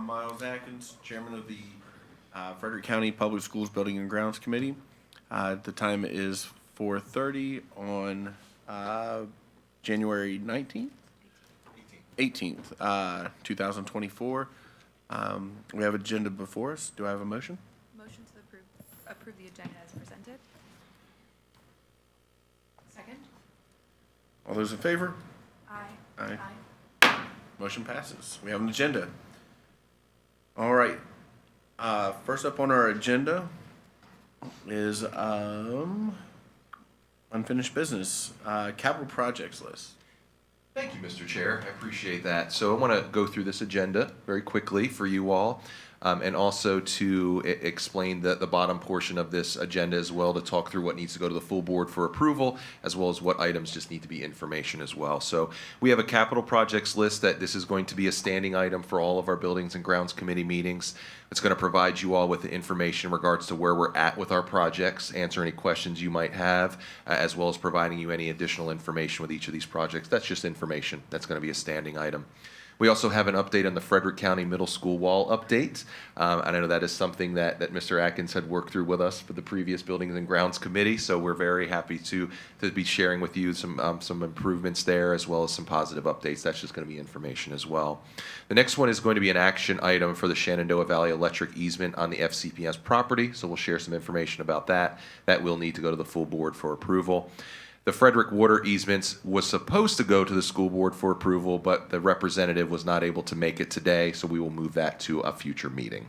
I'm Miles Atkins, Chairman of the Frederick County Public Schools Building and Grounds Committee. The time is 4:30 on January 19th? 18th, 2024. We have agenda before us. Do I have a motion? Motion to approve the agenda as presented. Second. All those in favor? Aye. Aye. Motion passes. We have an agenda. All right. First up on our agenda is unfinished business, capital projects list. Thank you, Mr. Chair. I appreciate that. So I want to go through this agenda very quickly for you all, and also to explain the bottom portion of this agenda as well, to talk through what needs to go to the full board for approval, as well as what items just need to be information as well. So we have a capital projects list that this is going to be a standing item for all of our Buildings and Grounds Committee meetings. It's going to provide you all with the information in regards to where we're at with our projects, answer any questions you might have, as well as providing you any additional information with each of these projects. That's just information. That's going to be a standing item. We also have an update on the Frederick County Middle School wall update. And I know that is something that Mr. Atkins had worked through with us for the previous Buildings and Grounds Committee, so we're very happy to be sharing with you some improvements there, as well as some positive updates. That's just going to be information as well. The next one is going to be an action item for the Shenandoah Valley Electric easement on the FCPS property, so we'll share some information about that. That will need to go to the full board for approval. The Frederick water easements was supposed to go to the school board for approval, but the representative was not able to make it today, so we will move that to a future meeting.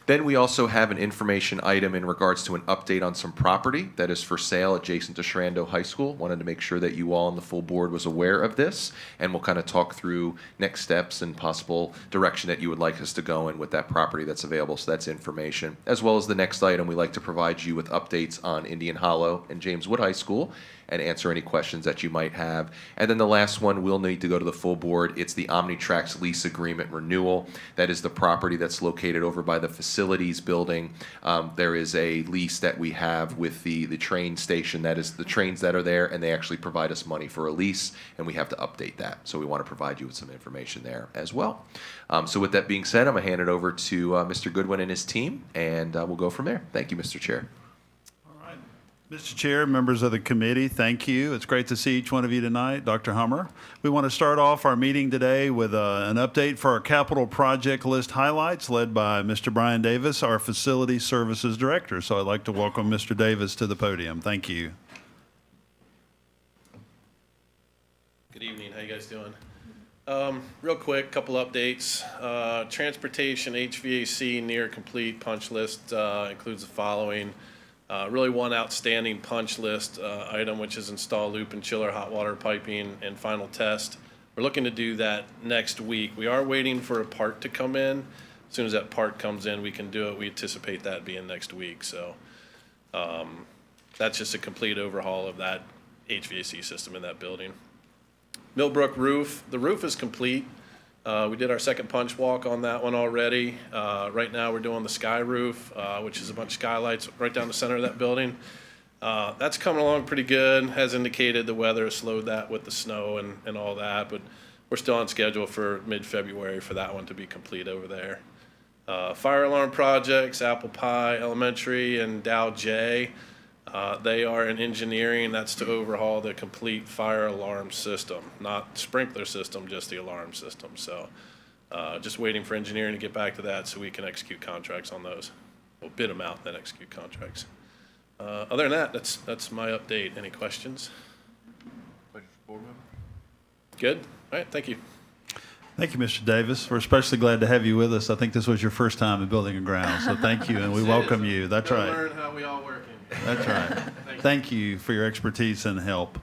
Then we also have an information item in regards to an update on some property that is for sale adjacent to Shenandoah High School. Wanted to make sure that you all on the full board was aware of this, and we'll kind of talk through next steps and possible direction that you would like us to go in with that property that's available. So that's information. As well as the next item, we like to provide you with updates on Indian Hollow and James Wood High School and answer any questions that you might have. And then the last one will need to go to the full board. It's the Omnitrax lease agreement renewal. That is the property that's located over by the facilities building. There is a lease that we have with the train station. That is the trains that are there, and they actually provide us money for a lease, and we have to update that. So we want to provide you with some information there as well. So with that being said, I'm going to hand it over to Mr. Goodwin and his team, and we'll go from there. Thank you, Mr. Chair. Mr. Chair, members of the committee, thank you. It's great to see each one of you tonight. Dr. Hummer, we want to start off our meeting today with an update for our capital project list highlights led by Mr. Brian Davis, our Facility Services Director. So I'd like to welcome Mr. Davis to the podium. Thank you. Good evening. How you guys doing? Real quick, couple updates. Transportation HVAC near complete punch list includes the following. Really one outstanding punch list item, which is install loop and chiller hot water piping and final test. We're looking to do that next week. We are waiting for a part to come in. As soon as that part comes in, we can do it. We anticipate that being next week. So that's just a complete overhaul of that HVAC system in that building. Millbrook roof. The roof is complete. We did our second punch walk on that one already. Right now we're doing the sky roof, which is a bunch of skylights right down the center of that building. That's coming along pretty good. As indicated, the weather has slowed that with the snow and all that, but we're still on schedule for mid-February for that one to be complete over there. Fire alarm projects, Apple Pie Elementary and Dow J. They are in engineering. That's to overhaul the complete fire alarm system, not sprinkler system, just the alarm system. So just waiting for engineering to get back to that so we can execute contracts on those. We'll bid them out and then execute contracts. Other than that, that's my update. Any questions? Good? All right, thank you. Thank you, Mr. Davis. We're especially glad to have you with us. I think this was your first time in Building and Grounds, so thank you, and we welcome you. That's right. Learn how we all work. That's right. Thank you for your expertise and help.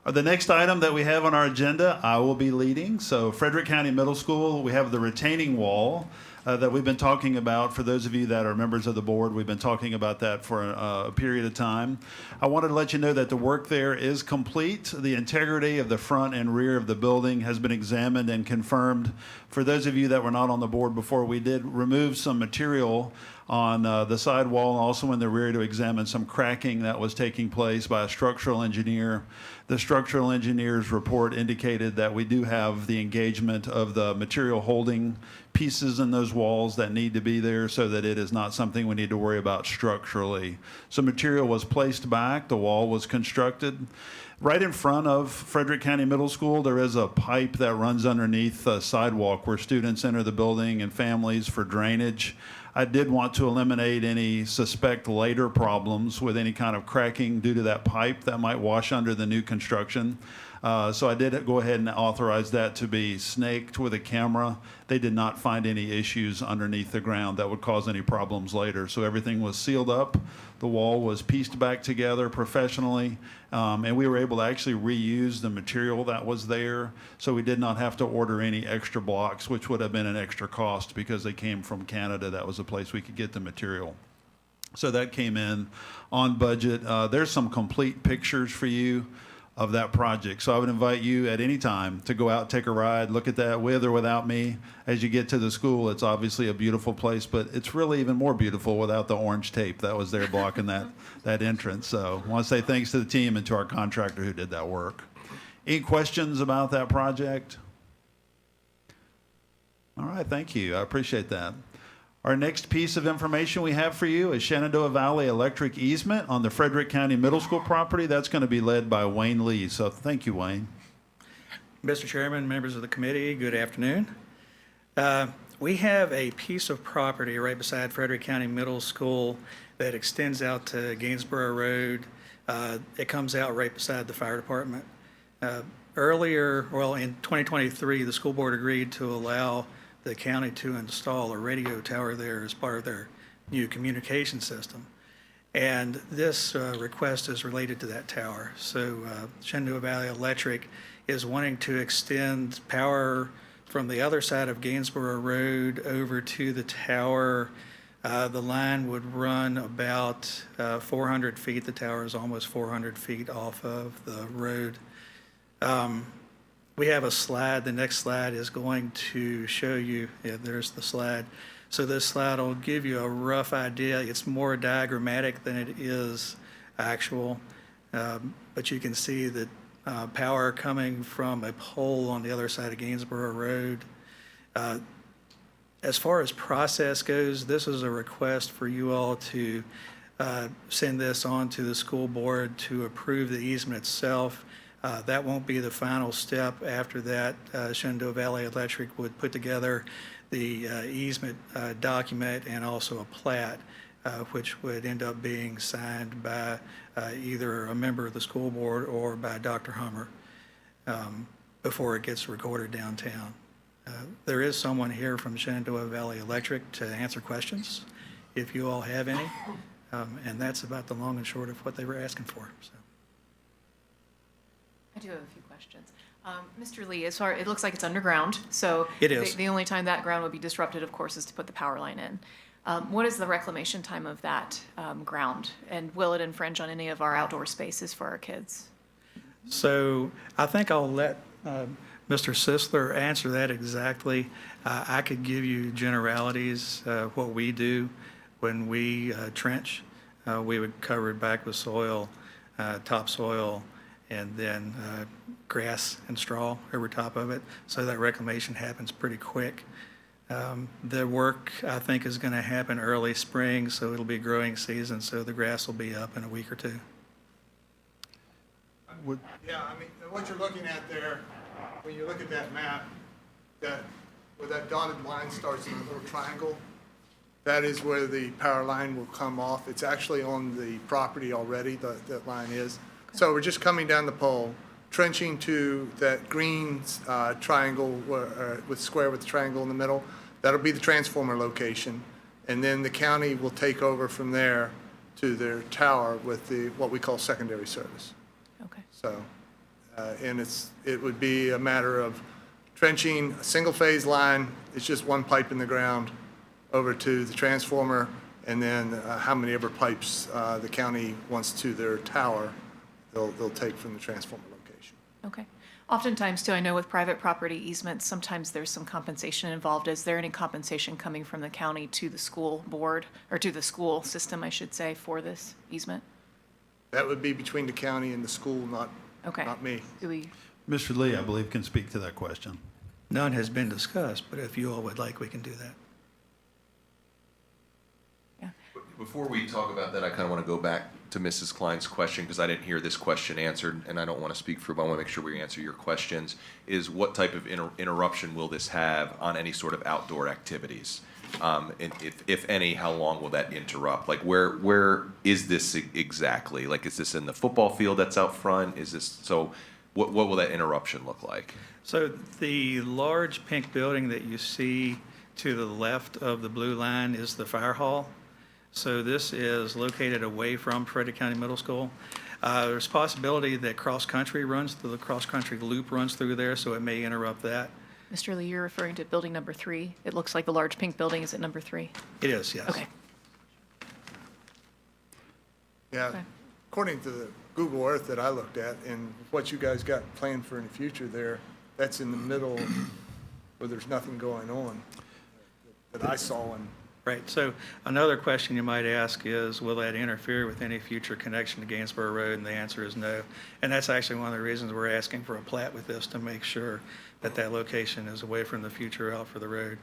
The next item that we have on our agenda, I will be leading. So Frederick County Middle School, we have the retaining wall that we've been talking about. For those of you that are members of the board, we've been talking about that for a period of time. I wanted to let you know that the work there is complete. The integrity of the front and rear of the building has been examined and confirmed. For those of you that were not on the board before, we did remove some material on the side wall and also in the rear to examine some cracking that was taking place by a structural engineer. The structural engineer's report indicated that we do have the engagement of the material holding pieces in those walls that need to be there so that it is not something we need to worry about structurally. So material was placed back, the wall was constructed. Right in front of Frederick County Middle School, there is a pipe that runs underneath the sidewalk where students enter the building and families for drainage. I did want to eliminate any suspect later problems with any kind of cracking due to that pipe that might wash under the new construction. So I did go ahead and authorize that to be snaked with a camera. They did not find any issues underneath the ground that would cause any problems later. So everything was sealed up. The wall was pieced back together professionally, and we were able to actually reuse the material that was there. So we did not have to order any extra blocks, which would have been an extra cost because they came from Canada. That was a place we could get the material. So that came in on budget. There's some complete pictures for you of that project. So I would invite you at any time to go out, take a ride, look at that with or without me. As you get to the school, it's obviously a beautiful place, but it's really even more beautiful without the orange tape that was there blocking that entrance. So I want to say thanks to the team and to our contractor who did that work. Any questions about that project? All right, thank you. I appreciate that. Our next piece of information we have for you is Shenandoah Valley Electric easement on the Frederick County Middle School property. That's going to be led by Wayne Lee. So thank you, Wayne. Mr. Chairman, members of the committee, good afternoon. We have a piece of property right beside Frederick County Middle School that extends out to Gainsborough Road. It comes out right beside the fire department. Earlier, well, in 2023, the school board agreed to allow the county to install a radio tower there as part of their new communication system. And this request is related to that tower. So Shenandoah Valley Electric is wanting to extend power from the other side of Gainsborough Road over to the tower. The line would run about 400 feet. The tower is almost 400 feet off of the road. We have a slide. The next slide is going to show you, yeah, there's the slide. So this slide will give you a rough idea. It's more diagrammatic than it is actual, but you can see that power coming from a pole on the other side of Gainsborough Road. As far as process goes, this is a request for you all to send this on to the school board to approve the easement itself. That won't be the final step. After that, Shenandoah Valley Electric would put together the easement document and also a plat, which would end up being signed by either a member of the school board or by Dr. Hummer before it gets recorded downtown. There is someone here from Shenandoah Valley Electric to answer questions, if you all have any. And that's about the long and short of what they were asking for. So. I do have a few questions. Mr. Lee, as far, it looks like it's underground, so. It is. The only time that ground would be disrupted, of course, is to put the power line in. What is the reclamation time of that ground? And will it infringe on any of our outdoor spaces for our kids? So I think I'll let Mr. Sisler answer that exactly. I could give you generalities, what we do when we trench. We would cover it back with soil, topsoil, and then grass and straw over top of it. So that reclamation happens pretty quick. The work, I think, is going to happen early spring, so it'll be growing season, so the grass will be up in a week or two. Yeah, I mean, what you're looking at there, when you look at that map, that where that dotted line starts in a little triangle, that is where the power line will come off. It's actually on the property already, that line is. So we're just coming down the pole, trenching to that green triangle with square with the triangle in the middle. That'll be the transformer location. And then the county will take over from there to their tower with the what we call secondary service. Okay. So, and it would be a matter of trenching a single phase line. It's just one pipe in the ground over to the transformer, and then how many ever pipes the county wants to their tower, they'll take from the transformer location. Okay. Oftentimes too, I know with private property easements, sometimes there's some compensation involved. Is there any compensation coming from the county to the school board, or to the school system, I should say, for this easement? That would be between the county and the school, Okay. not me. Do we, Mr. Lee, I believe, can speak to that question. None has been discussed, but if you all would like, we can do that. yeah. Before we talk about that, I kind of want to go back to Mrs. Klein's question, because I didn't hear this question answered, and I don't want to speak for, but I want to make sure we answer your questions, is what type of interruption will this have on any sort of outdoor activities? And if any, how long will that interrupt? Like, where is this exactly? Like, is this in the football field that's out front? Is this, so what will that interruption look like? So the large pink building that you see to the left of the blue line is the fire hall. So this is located away from Frederick County Middle School. There's possibility that cross-country loop runs through there, so it may interrupt that. Mr. Lee, you're referring to building number 3. It looks like the large pink building is at number 3. It is, yes. Okay. Yeah, Okay. according to the Google Earth that I looked at and what you guys got planned for in the future there, that's in the middle where there's nothing going on that I saw. And Right, so another question you might ask is, will that interfere with any future connection to Gainsborough Road? And the answer is no. And that's actually one of the reasons we're asking for a plat with this, to make sure that that location is away from the future out for the road.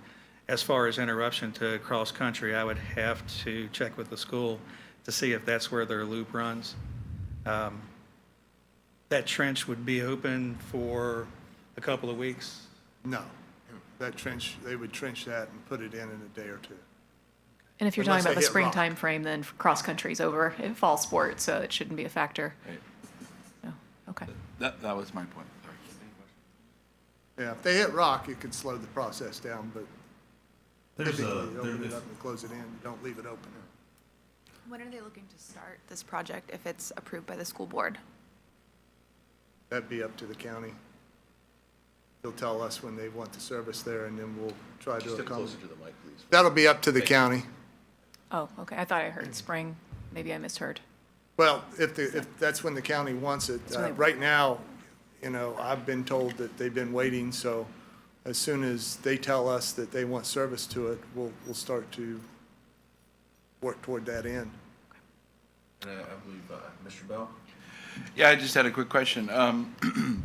As far as interruption to cross-country, I would have to check with the school to see if that's where their loop runs. That trench would be open for a couple of weeks. no, that trench, they would trench that and put it in a day or two. And if you're Unless talking about they the hit spring rock. time frame, then cross-country's over in fall sport, so it shouldn't be a factor. Right. No, okay. That was my point. Sorry. Yeah, if they hit rock, it could slow the process down, but There's typically a, you open it up and close it in, you don't leave it open. When are they looking to start this project if it's approved by the school board? That'd be up to the county. They'll tell us when they want the service there, and then we'll try Just to step closer accommodate. to the mic, please. That'll be up to the county. Oh, okay. I thought I heard spring. Maybe I misheard. Well, if that's when the county wants it. That's when they- Right now, I've been told that they've been waiting, so as soon as they tell us that they want service to it, we'll start to work toward that end. And I believe, Mr. Bell? Yeah, I just had a quick question.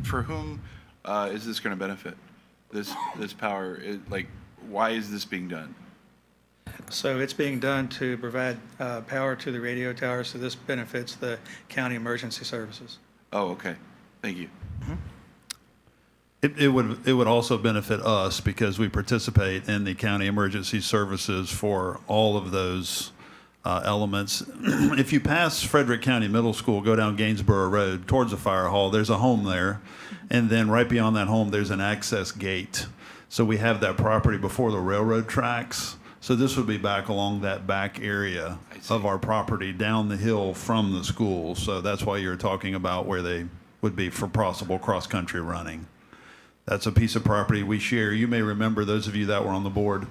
For whom is this going to benefit? This power, why is this being done? So it's being done to provide power to the radio tower, so this benefits the county emergency services. Oh, okay. Thank you. It would also benefit us because we participate in the county emergency services for all of those elements. If you pass Frederick County Middle School, go down Gainsborough Road towards the fire hall, there's a home there. And then right beyond that home, there's an access gate. So we have that property before the railroad tracks. So this would be back along that back area of our property down the hill from the school. So that's why you're talking about where they would be for possible cross-country running. That's a piece of property we share. You may remember, those of you that were on the board,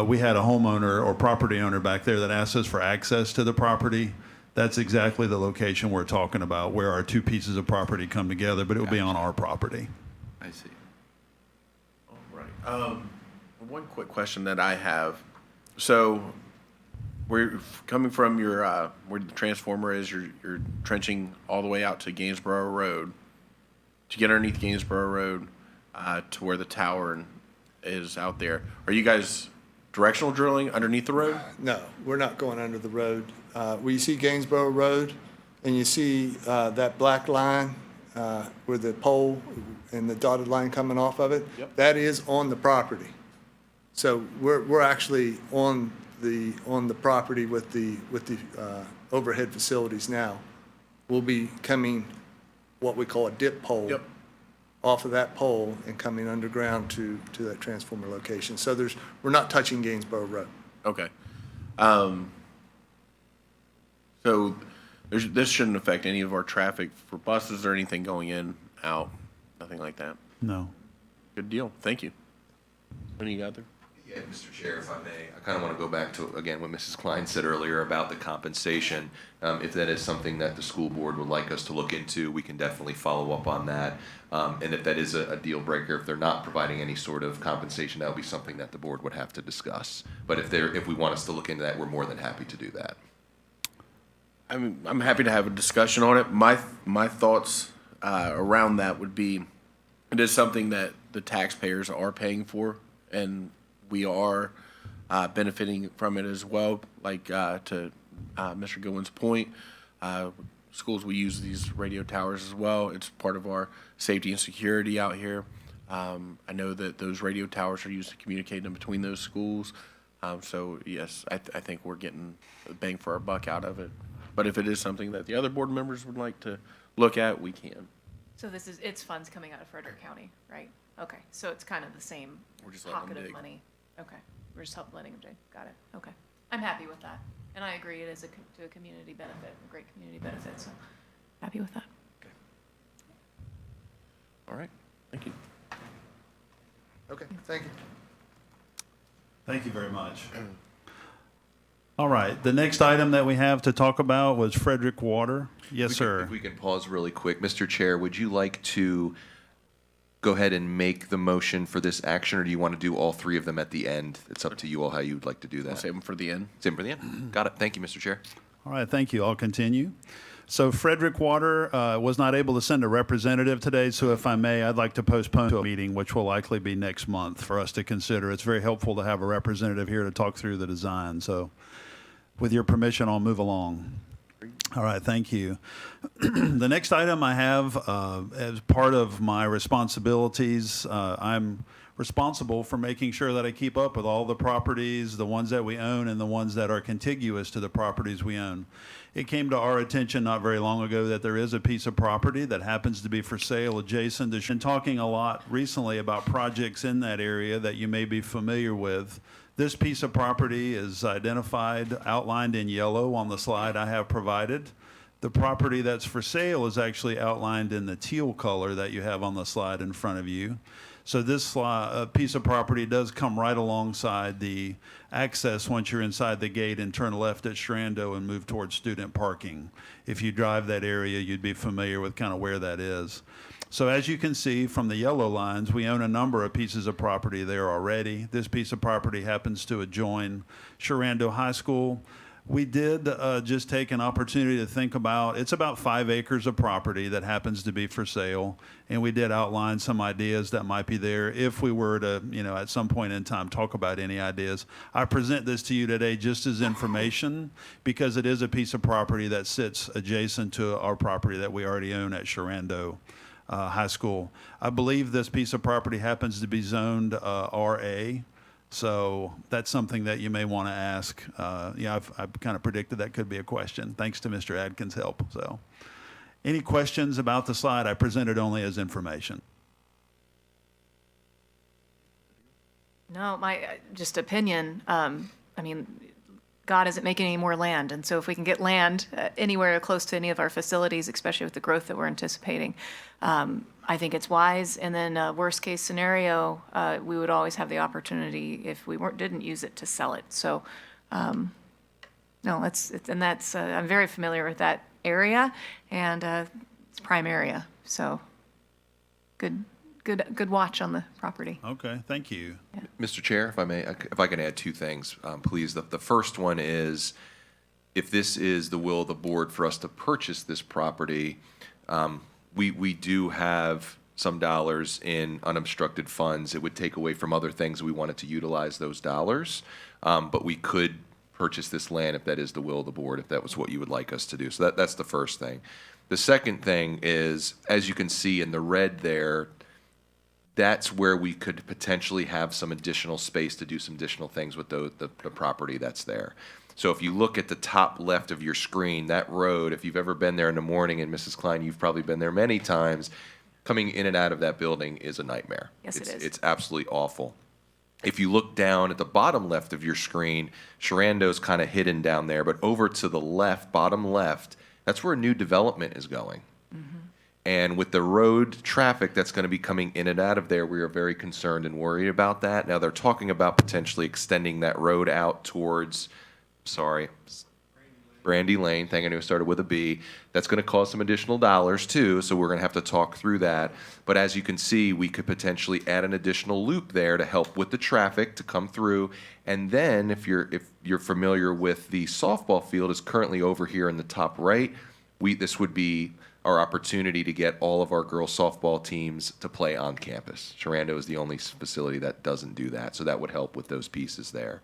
we had a homeowner or property owner back there that asked us for access to the property. That's exactly the location we're talking about, where our two pieces of property come together, but it will be on our property. I see. All right. One quick question that I have. So we're coming from your, where the transformer is, you're trenching all the way out to Gainsborough Road. To get underneath Gainsborough Road, to where the tower is out there. Are you guys directional drilling underneath the road? No, we're not going under the road. Where you see Gainsborough Road, and you see that black line with the pole and the dotted line coming off of it, Yep. that is on the property. So we're actually on the property with the overhead facilities now. We'll be coming what we call a dip pole. Yep. Off of that pole and coming underground to that transformer location. So we're not touching Gainsborough Road. Okay. So this shouldn't affect any of our traffic for buses or anything going in, out, nothing like that. No. Good deal. Thank you. What do you got there? Yeah, Mr. Chair, if I may, I kind of want to go back to, again, what Mrs. Klein said earlier about the compensation. If that is something that the school board would like us to look into, we can definitely follow up on that. And if that is a deal breaker, if they're not providing any sort of compensation, that would be something that the board would have to discuss. But if we want us to look into that, we're more than happy to do that. I'm happy to have a discussion on it. My thoughts around that would be, it is something that the taxpayers are paying for, and we are benefiting from it as well. Like to Mr. Goodwin's point, schools will use these radio towers as well. It's part of our safety and security out here. I know that those radio towers are used to communicate in between those schools. So yes, I think we're getting a bang for our buck out of it. But if it is something that the other board members would like to look at, we can. So it's funds coming out of Frederick County, right? Okay, so it's kind of the same We're just letting them pocket of dig. money. Okay, we're just letting them dig. Got it. Okay, I'm happy with that, and I agree it is to a community benefit, a great community benefit. So happy with that. All right, thank you. Okay, thank you. Thank you very much. All right, the next item that we have to talk about was Frederick Water. Yes, sir. If we can pause really quick. Mr. Chair, would you like to go ahead and make the motion for this action, or do you want to do all three of them at the end? It's up to you all how you'd like to do I'll that. save them for the end. Same for the end? Got it. Thank you, Mr. Chair. All right, thank you. I'll continue. So Frederick Water was not able to send a representative today, so if I may, I'd like to postpone to a meeting, which will likely be next month, for us to consider. It's very helpful to have a representative here to talk through the design. So with your permission, I'll move along. All right, thank you. The next item I have as part of my responsibilities, I'm responsible for making sure that I keep up with all the properties, the ones that we own and the ones that are contiguous to the properties we own. It came to our attention not very long ago that there is a piece of property that happens to be for sale adjacent to. Been talking a lot recently about projects in that area that you may be familiar with. This piece of property is identified, outlined in yellow on the slide I have provided. The property that's for sale is actually outlined in the teal color that you have on the slide in front of you. So this piece of property does come right alongside the access once you're inside the gate and turn left at Shrando and move towards student parking. If you drive that area, you'd be familiar with kind of where that is. So as you can see from the yellow lines, we own a number of pieces of property there already. This piece of property happens to adjoin Shrando High School. We did just take an opportunity to think about, it's about 5 acres of property that happens to be for sale, and we did outline some ideas that might be there if we were to, at some point in time, talk about any ideas. I present this to you today just as information because it is a piece of property that sits adjacent to our property that we already own at Shrando High School. I believe this piece of property happens to be zoned RA. So that's something that you may want to ask. I've kind of predicted that could be a question, thanks to Mr. Adkins' help. So any questions about the slide? I presented only as information. No, my just opinion. God isn't making any more land, and so if we can get land anywhere close to any of our facilities, especially with the growth that we're anticipating, I think it's wise. And then worst case scenario, we would always have the opportunity if we didn't use it to sell it. So, no, I'm very familiar with that area, and it's prime area. So, good watch on the property. Okay, thank you. Mr. Chair, if I may, if I can add two things, please. The first one is, if this is the will of the board for us to purchase this property, we do have some dollars in unobstructed funds. It would take away from other things we wanted to utilize those dollars, but we could purchase this land if that is the will of the board, if that was what you would like us to do. So that's the first thing. The second thing is, as you can see in the red there, that's where we could potentially have some additional space to do some additional things with the property that's there. So if you look at the top left of your screen, that road, if you've ever been there in the morning, and Mrs. Klein, you've probably been there many times, coming in and out of that building is a nightmare. Yes, it is. It's absolutely awful. If you look down at the bottom left of your screen, Sharando's kind of hidden down there, but over to the left, bottom left, that's where new development is going. And with the road traffic that's going to be coming in and out of there, we are very concerned and worried about that. Now, they're talking about potentially extending that road out towards, Brandy Lane, thing I knew started with a B. That's going to cost some additional dollars too, so we're going to have to talk through that. But as you can see, we could potentially add an additional loop there to help with the traffic to come through. And then if you're familiar with the softball field is currently over here in the top right, this would be our opportunity to get all of our girls softball teams to play on campus. Sharando is the only facility that doesn't do that, so that would help with those pieces there.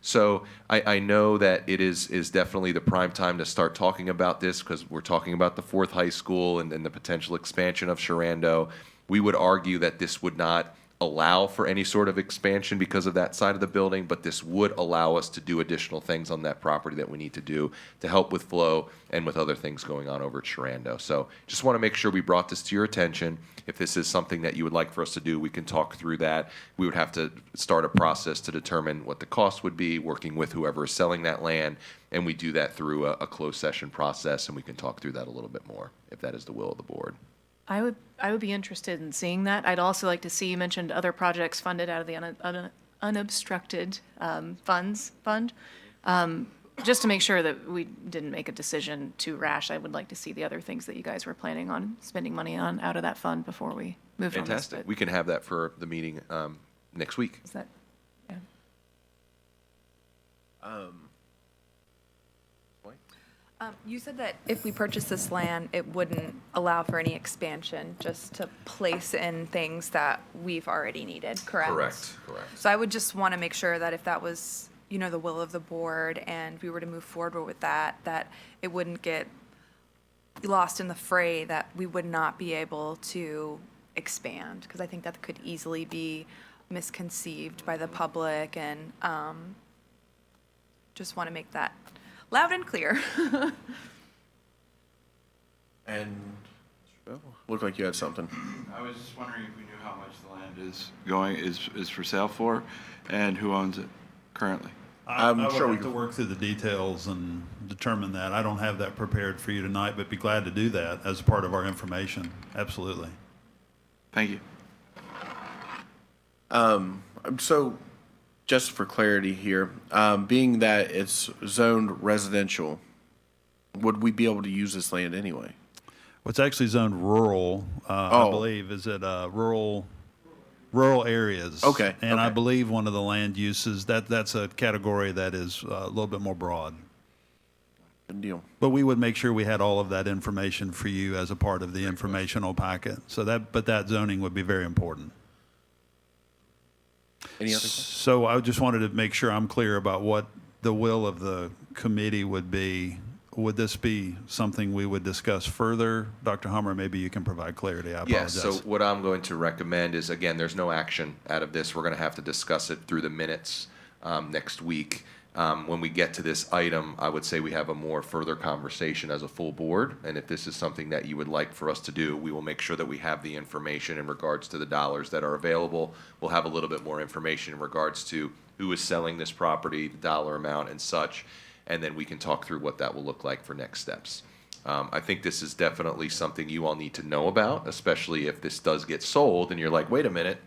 So I know that it is definitely the prime time to start talking about this because we're talking about the fourth high school and the potential expansion of Sharando. We would argue that this would not allow for any sort of expansion because of that side of the building, but this would allow us to do additional things on that property that we need to do to help with flow and with other things going on over at Sharando. So just want to make sure we brought this to your attention. If this is something that you would like for us to do, we can talk through that. We would have to start a process to determine what the cost would be, working with whoever is selling that land, and we do that through a closed session process, and we can talk through that a little bit more, if that is the will of the board. I would be interested in seeing that. I'd also like to see, you mentioned other projects funded out of the unobstructed fund. Just to make sure that we didn't make a decision too rash, I would like to see the other things that you guys were planning on spending money on out of that fund before we moved on this. Fantastic. We can have that for the meeting next week. Is that, yeah. You said that if we purchase this land, it wouldn't allow for any expansion, just to place in things that we've already needed, correct? Correct. So I would just want to make sure that if that was, the will of the board and we were to move forward with that, that it wouldn't get lost in the fray, that we would not be able to expand, because I think that could easily be misconceived by the public, and just want to make that loud and clear. And looked like you had something. I was just wondering if we knew how much the land is for sale for, and who owns it currently. I'm I sure would we have to could- work through the details and determine that. I don't have that prepared for you tonight, but be glad to do that as part of our information. Absolutely. Thank you. So, just for clarity here, being that it's zoned residential, would we be able to use this land anyway? What's actually zoned rural, I Oh. believe, is it rural areas. Okay, And I okay. believe one of the land uses, that's a category that is a little bit more broad. Good deal. But we would make sure we had all of that information for you as a part of the informational packet. So that zoning would be very important. Any other questions? So I just wanted to make sure I'm clear about what the will of the committee would be. Would this be something we would discuss further? Dr. Hummer, maybe you can provide clarity. I Yes, apologize. so what I'm going to recommend is, again, there's no action out of this. We're going to have to discuss it through the minutes next week. When we get to this item, I would say we have a more further conversation as a full board. And if this is something that you would like for us to do, we will make sure that we have the information in regards to the dollars that are available. We'll have a little bit more information in regards to who is selling this property, the dollar amount and such. And then we can talk through what that will look like for next steps. I think this is definitely something you all need to know about, especially if this does get sold and you're like, wait a minute,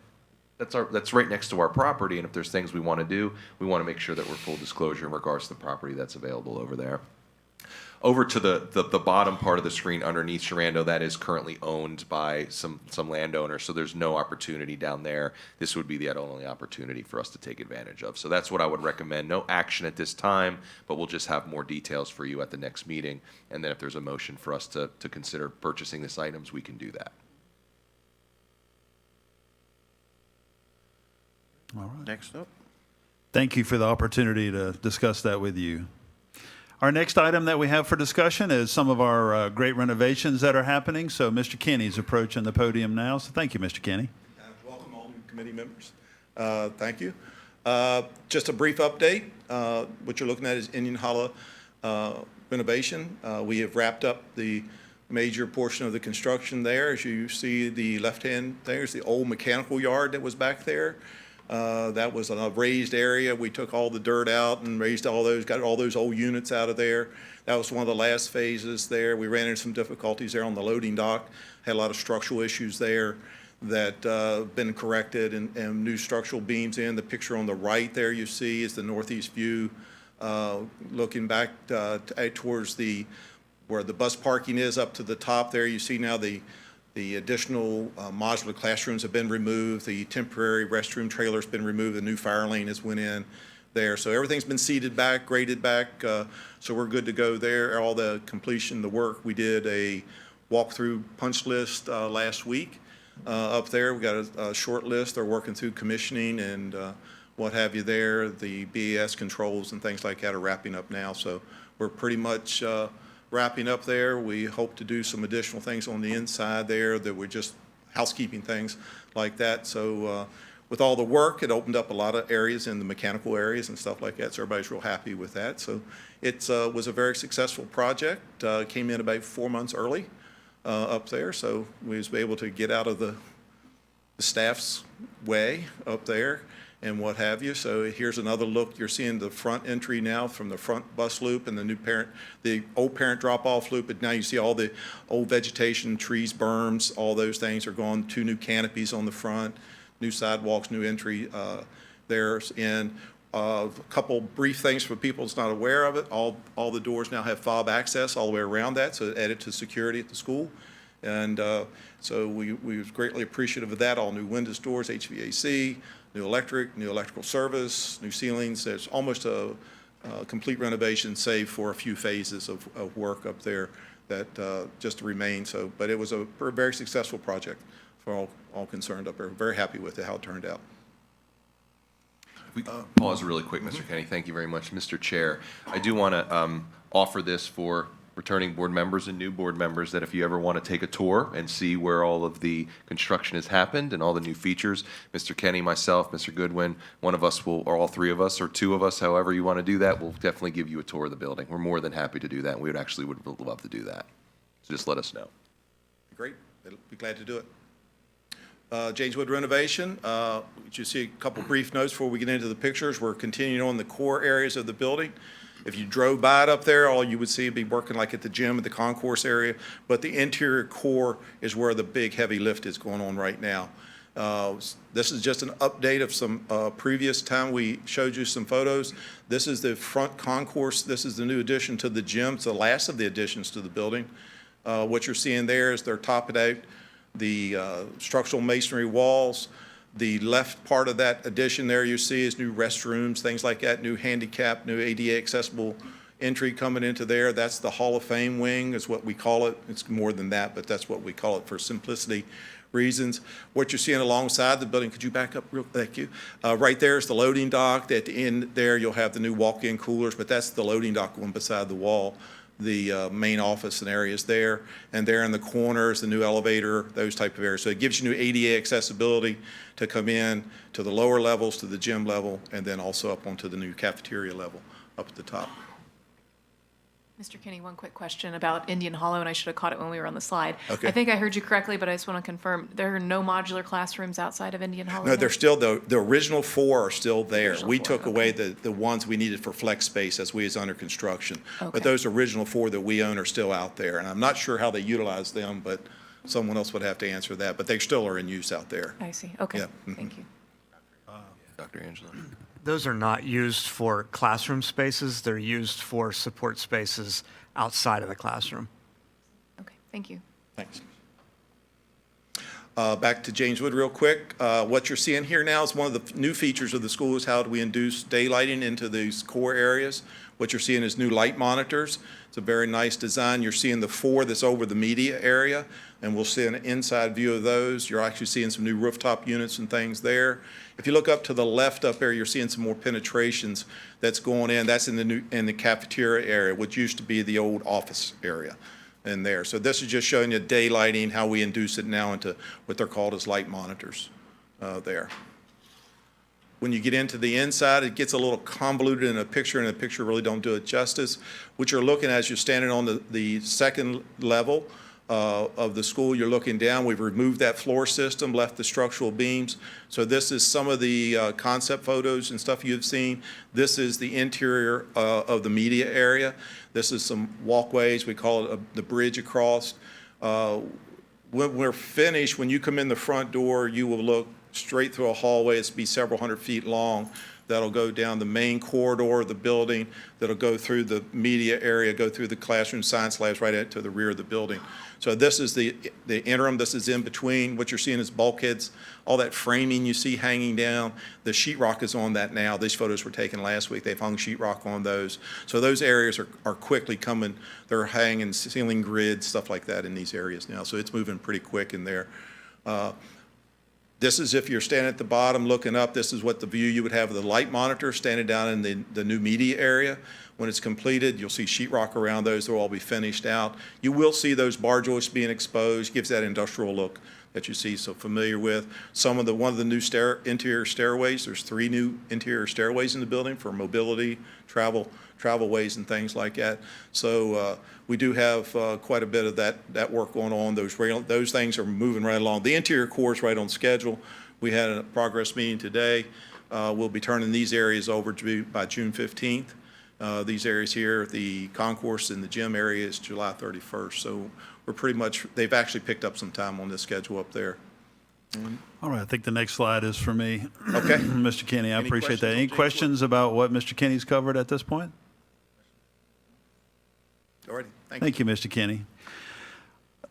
that's right next to our property, and if there's things we want to do, we want to make sure that we're full disclosure in regards to the property that's available over there. Over to the bottom part of the screen underneath Sharando, that is currently owned by some landowners, so there's no opportunity down there. This would be the only opportunity for us to take advantage of. So that's what I would recommend. No action at this time, but we'll just have more details for you at the next meeting. And then if there's a motion for us to consider purchasing this items, we can do that. All right. Next up. Thank you for the opportunity to discuss that with you. Our next item that we have for discussion is some of our great renovations that are happening. So Mr. Kenny's approaching the podium now. So thank you, Mr. Kenny. Welcome all new committee members. Thank you. Just a brief update. What you're looking at is Indian Hollow renovation. We have wrapped up the major portion of the construction there. As you see, the left-hand there is the old mechanical yard that was back there. That was a raised area. We took all the dirt out and raised all those, got all those old units out of there. That was one of the last phases there. We ran into some difficulties there on the loading dock. Had a lot of structural issues there that been corrected and new structural beams in. The picture on the right there you see is the northeast view looking back towards where the bus parking is up to the top there. You see now the additional modular classrooms have been removed. The temporary restroom trailer's been removed. The new fire lane has went in there. So everything's been seeded back, graded back. So we're good to go there. All the completion, the work. We did a walkthrough punch list last week up there. We got a short list. They're working through commissioning and what have you there. The BAS controls and things like that are wrapping up now. So we're pretty much wrapping up there. We hope to do some additional things on the inside there that were just housekeeping things like that. So with all the work, it opened up a lot of areas in the mechanical areas and stuff like that. So everybody's real happy with that. So it was a very successful project. Came in about 4 months early up there. So we was able to get out of the staff's way up there and what have you. So here's another look. You're seeing the front entry now from the front bus loop and the old parent drop-off loop. But now you see all the old vegetation, trees, berms, all those things are gone. 2 new canopies on the front, new sidewalks, new entry there. And a couple brief things for people that's not aware of it. All the doors now have fob access all the way around that, so it added to security at the school. And so we was greatly appreciative of that. All new windows, doors, HVAC, new electrical service, new ceilings. There's almost a complete renovation, save for a few phases of work up there that just remain. So, but it was a very successful project for all concerned up there. Very happy with it, how it turned out. We pause really quick, Mr. Kenny. Thank you very much, Mr. Chair. I do want to offer this for returning board members and new board members that if you ever want to take a tour and see where all of the construction has happened and all the new features, Mr. Kenny, myself, Mr. Goodwin, one of us will, or all 3 of us, or 2 of us, however you want to do that, we'll definitely give you a tour of the building. We're more than happy to do that, and we would love to do that. So just let us know. Great. Be glad to do it. Jameswood renovation, you see a couple brief notes before we get into the pictures. We're continuing on the core areas of the building. If you drove by it up there, all you would see would be working like at the gym, at the concourse area, but the interior core is where the big heavy lift is going on right now. This is just an update of some previous time we showed you some photos. This is the front concourse. This is the new addition to the gym. It's the last of the additions to the building. What you're seeing there is they're topping out the structural masonry walls. The left part of that addition there you see is new restrooms, things like that, new handicap, new ADA accessible entry coming into there. That's the Hall of Fame wing is what we call it. It's more than that, but that's what we call it for simplicity reasons. What you're seeing alongside the building, could you back up real quick? Thank you. Right there is the loading dock. At the end there you'll have the new walk-in coolers, but that's the loading dock going beside the wall. The main office and areas there, and there in the corners, the new elevator, those type of areas. So it gives you new ADA accessibility to come in to the lower levels, to the gym level, and then also up onto the new cafeteria level up at the top. Mr. Kinney, one quick question about Indian Hollow, and I should have caught it when we were on the slide. Okay. I think I heard you correctly, but I just want to confirm, there are no modular classrooms outside of Indian Hollow? No, now? they're still, the original 4 are still there. Original We 4, took away okay. the ones we needed for flex space as we was under construction. Okay. But those original 4 that we own are still out there, and I'm not sure how they utilize them, but someone else would have to answer that, but they still are in use out there. I see, okay, Yeah, mhm. thank you. Dr. Angela. Those are not used for classroom spaces. They're used for support spaces outside of the classroom. Okay, thank you. Thanks. Back to Jameswood real quick. What you're seeing here now is one of the new features of the school is how do we induce daylighting into these core areas. What you're seeing is new light monitors. It's a very nice design. You're seeing the 4 that's over the media area, and we'll see an inside view of those. You're actually seeing some new rooftop units and things there. If you look up to the left up there, you're seeing some more penetrations that's going in. That's in the cafeteria area, which used to be the old office area in there. So this is just showing you daylighting, how we induce it now into what they're called as light monitors there. When you get into the inside, it gets a little convoluted in a picture, and the picture really don't do it justice. What you're looking at is you're standing on the second level of the school. You're looking down. We've removed that floor system, left the structural beams. So this is some of the concept photos and stuff you've seen. This is the interior of the media area. This is some walkways. We call it the bridge across. When we're finished, when you come in the front door, you will look straight through a hallway. It's be several hundred feet long. That'll go down the main corridor of the building, that'll go through the media area, go through the classroom science labs right into the rear of the building. So this is the interim, this is in between. What you're seeing is bulkheads, all that framing you see hanging down. The sheetrock is on that now. These photos were taken last week. They've hung sheetrock on those. So those areas are quickly coming. They're hanging ceiling grids, stuff like that in these areas now. So it's moving pretty quick in there. This is if you're standing at the bottom looking up, this is what the view you would have of the light monitor standing down in the new media area. When it's completed, you'll see sheetrock around those. They'll all be finished out. You will see those bar joists being exposed, gives that industrial look that you see so familiar with. One of the new interior stairways, there's 3 new interior stairways in the building for mobility, travel ways and things like that. So we do have quite a bit of that work going on. Those things are moving right along. The interior core is right on schedule. We had a progress meeting today. We'll be turning these areas over by June 15th. These areas here, the concourse and the gym area is July 31st. So we're pretty much, they've actually picked up some time on this schedule up there. All right, I think the next slide is for me. Okay. Mr. Kenny, I Any appreciate questions that. on Any James questions about what Mr. Kenny's covered at this point? All righty, Thank you, Mr. Kenny.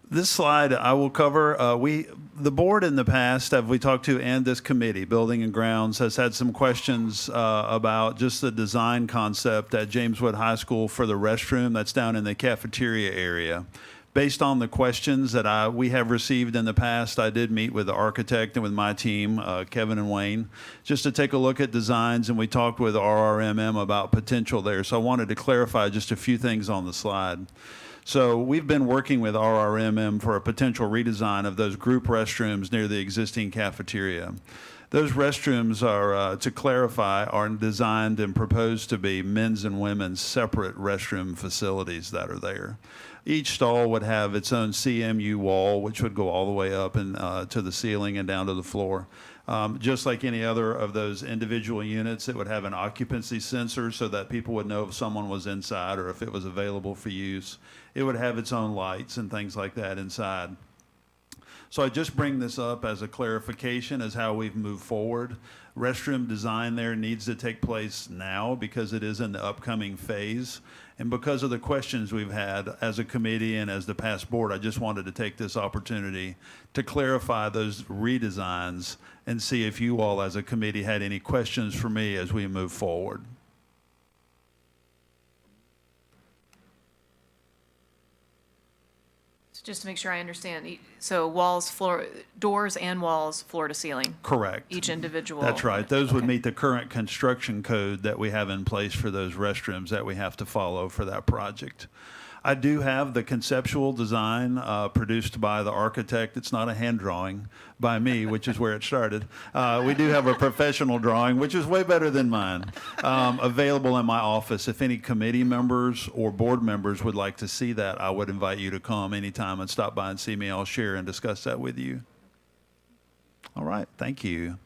This slide I will cover. The board in the past, have we talked to, and this committee, Building and Grounds, has had some questions about just the design concept at Jameswood High School for the restroom that's down in the cafeteria area. Based on the questions that we have received in the past, I did meet with the architect and with my team, Kevin and Wayne, just to take a look at designs, and we talked with RRMM about potential there. So I wanted to clarify just a few things on the slide. So we've been working with RRMM for a potential redesign of those group restrooms near the existing cafeteria. Those restrooms are, to clarify, are designed and proposed to be men's and women's separate restroom facilities that are there. Each stall would have its own CMU wall, which would go all the way up and to the ceiling and down to the floor. Just like any other of those individual units, it would have an occupancy sensor so that people would know if someone was inside or if it was available for use. It would have its own lights and things like that inside. So I just bring this up as a clarification as how we've moved forward. Restroom design there needs to take place now because it is in the upcoming phase. And because of the questions we've had as a committee and as the past board, I just wanted to take this opportunity to clarify those redesigns and see if you all as a committee had any questions for me as we move forward. Just to make sure I understand, so doors and walls, floor to ceiling, Correct. each individual. That's right. Those would Okay. meet the current construction code that we have in place for those restrooms that we have to follow for that project. I do have the conceptual design produced by the architect. It's not a hand drawing by me, which is where it started. We do have a professional drawing, which is way better than mine, available in my office. If any committee members or board members would like to see that, I would invite you to come anytime and stop by and see me. I'll share and discuss that with you. All right, thank you.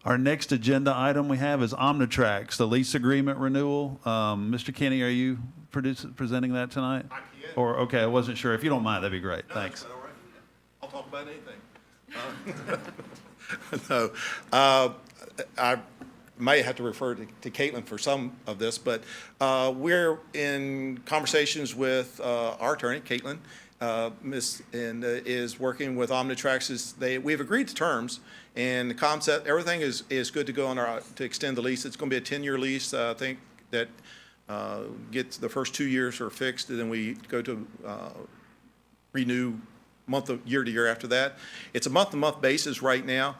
Our next agenda item we have is Omnitrax, the lease agreement renewal. Mr. Kenny, are you presenting that tonight? I can. Or, okay, I wasn't sure. If you don't mind, that'd be great. Thanks. All right. I'll talk about anything. No, I may have to refer to Caitlin for some of this, but we're in conversations with our attorney, Caitlin, is working with Omnitrax. We've agreed to terms, and the concept, everything is good to go to extend the lease. It's going to be a 10-year lease. I think that gets the first 2 years are fixed, and then we go to renew year to year after that. It's a month-to-month basis right now.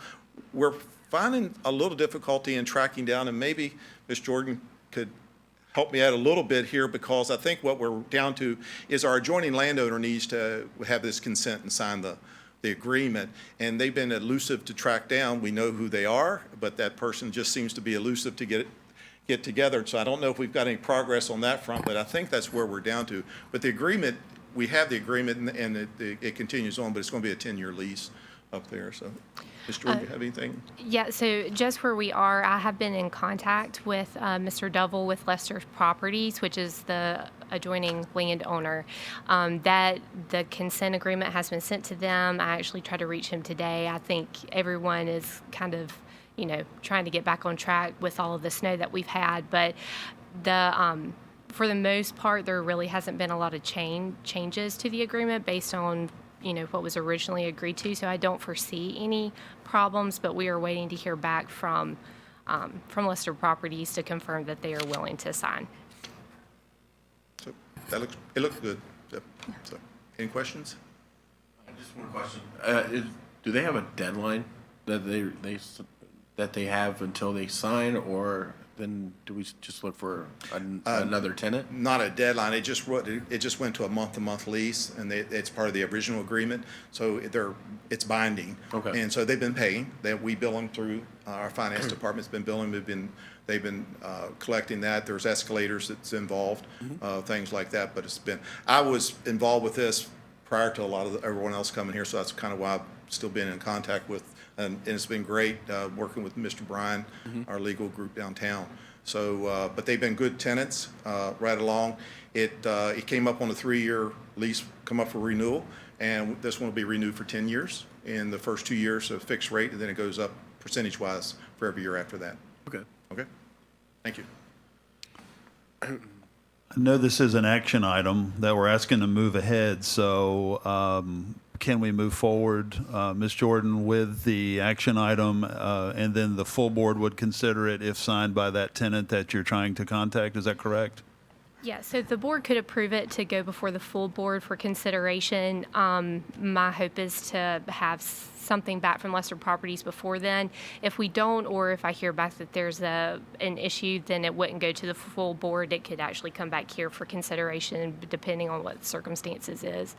We're finding a little difficulty in tracking down, and maybe Ms. Jordan could help me out a little bit here, because I think what we're down to is our adjoining landowner needs to have this consent and sign the agreement, and they've been elusive to track down. We know who they are, but that person just seems to be elusive to get together. So I don't know if we've got any progress on that front, but I think that's where we're down to. But the agreement we have the agreement and it continues on, but it's going to be a 10-year lease up there, so. Ms. Jordan, you have anything? Yeah, so just where we are, I have been in contact with Mr. Dovell with Lester Properties, which is the adjoining landowner. That the consent agreement has been sent to them. I actually tried to reach him today. I think everyone is kind of, trying to get back on track with all of the snow that we've had. But for the most part, there really hasn't been a lot of changes to the agreement based on what was originally agreed to. So I don't foresee any problems, but we are waiting to hear back from Lester Properties to confirm that they are willing to sign. So it looks good. Yep. So, any questions? Just one question. Do they have a deadline that they have until they sign, or then do we just look for another tenant? Not a deadline. It just went to a month-to-month lease, and it's part of the original agreement. So it's binding. Okay. And so they've been paying. We bill them through our finance department's been billing. They've been collecting that. There's escalators that's involved, things like that. But I was involved with this prior to a lot of everyone else coming here, so that's kind of why I've still been in contact with. And it's been great working with Mr. Bryan, our legal group downtown. So, but they've been good tenants right along. It came up on a 3-year lease, come up for renewal, and this one will be renewed for 10 years. In the first 2 years, a fixed rate, and then it goes up percentage-wise for every year after that. Okay. Okay? Thank you. I know this is an action item that we're asking to move ahead, so can we move forward, Ms. Jordan, with the action item, and then the full board would consider it if signed by that tenant that you're trying to contact? Is that correct? Yeah, so the board could approve it to go before the full board for consideration. My hope is to have something back from Lester Properties before then. If we don't, or if I hear back that there's an issue, then it wouldn't go to the full board. It could actually come back here for consideration, depending on what the circumstances is,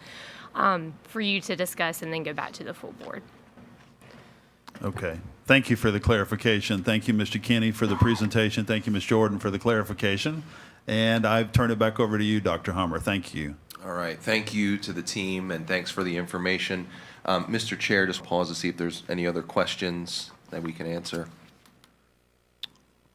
for you to discuss and then go back to the full board. Okay. Thank you for the clarification. Thank you, Mr. Kinney, for the presentation. Thank you, Ms. Jordan, for the clarification. And I've turned it back over to you, Dr. Hummer. Thank you. All right. Thank you to the team, and thanks for the information. Mr. Chair, just pause to see if there's any other questions that we can answer.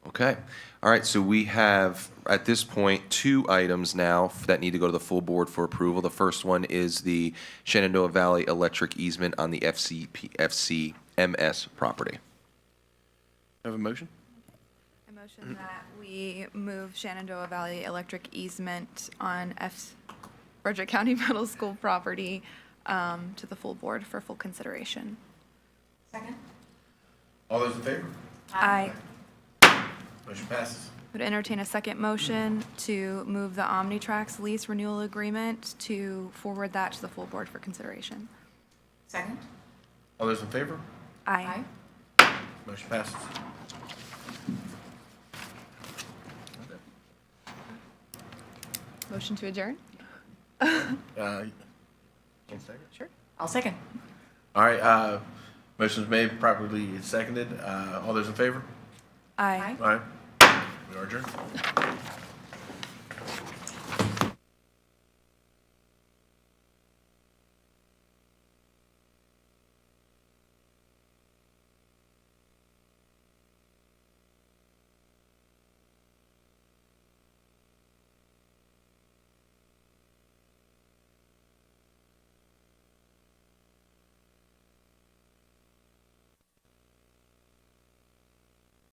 Okay. All right. So we have, at this point, 2 items now that need to go to the full board for approval. The first one is the Shenandoah Valley electric easement on the FCPS property. Have a motion? I motion that we move Shenandoah Valley electric easement on Frederick County Middle School property to the full board for full consideration. Second? All those in favor? I Motion passes. would entertain a second motion to move the Omnitrax lease renewal agreement to forward that to the full board for consideration. Second? All those in favor? Aye. Motion passes. Motion to adjourn? Sure. I'll second. All right, motion's made, properly seconded. All those in favor? Aye. All right. We are adjourned.